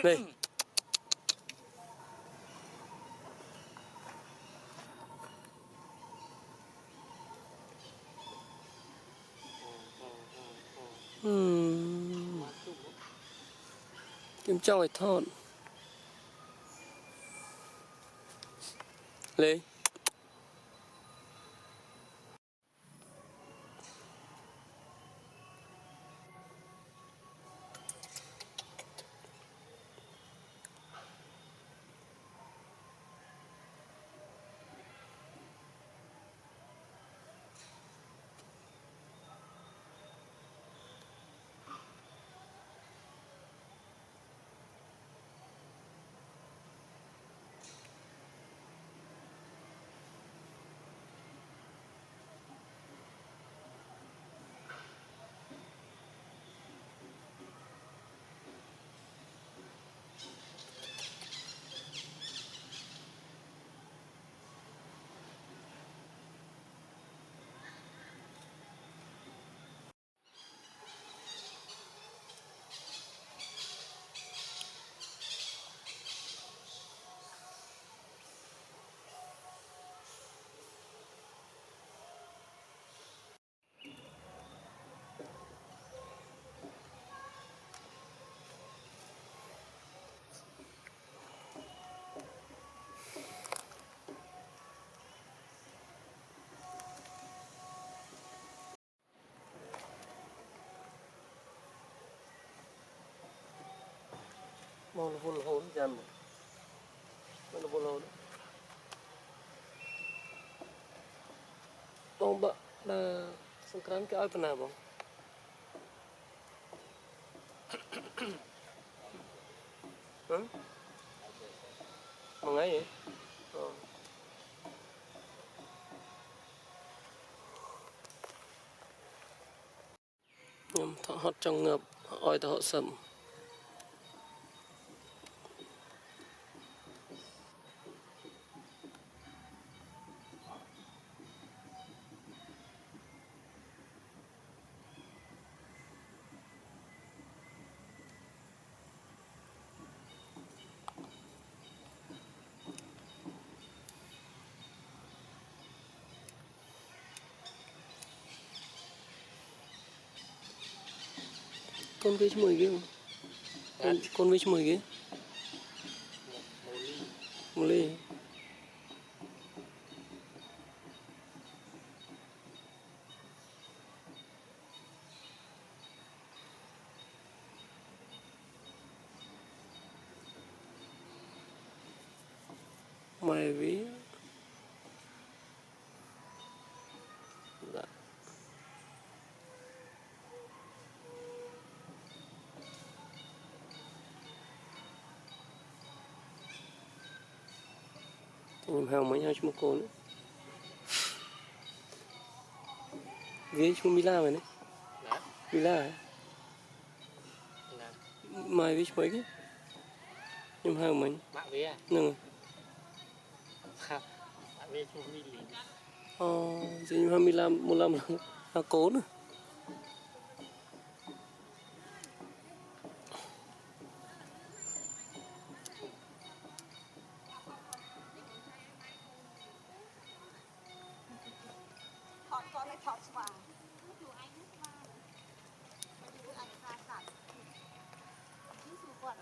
Đây. Kim trong phải thon. Lấy. Mau nó vun hồn dần. Nó vun hồn. Bông bạ là sangkran cái ai pernah bông? Hả? Một ngày vậy? Nhưng thọ hót trong ngập, oi thọ sầm. Con với mùi ghê không? Con với mùi ghê? Một ly. Mày ví. Dạ. Em heo mấy hai chục con nữa. Ghế chung Mila mày đấy. Mila hả? Mai ví mấy cái? Em heo mấy? Mạ ví à? Nâng. Mạ ví chung Mila. Chỉ em heo Mila một năm là cố nữa. Thọt con này thọt xòa. Chú anh nước hoa. Chú anh ra sẵn. Chú xù quần.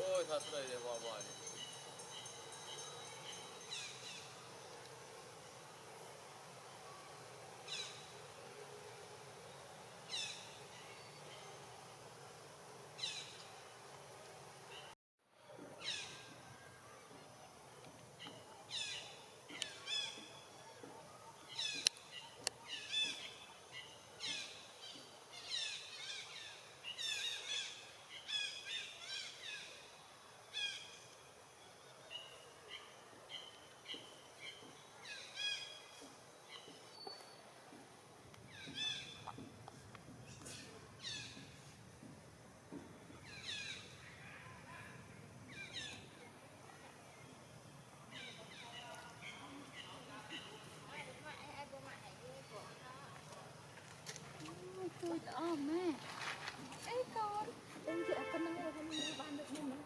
Ôi thật đây để vào ngoài. Oh man. Ê con. Ôi dạ con năng là con đi bán được mình nữa.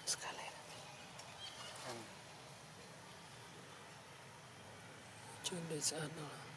Sekalian. Chuyên đi xa nó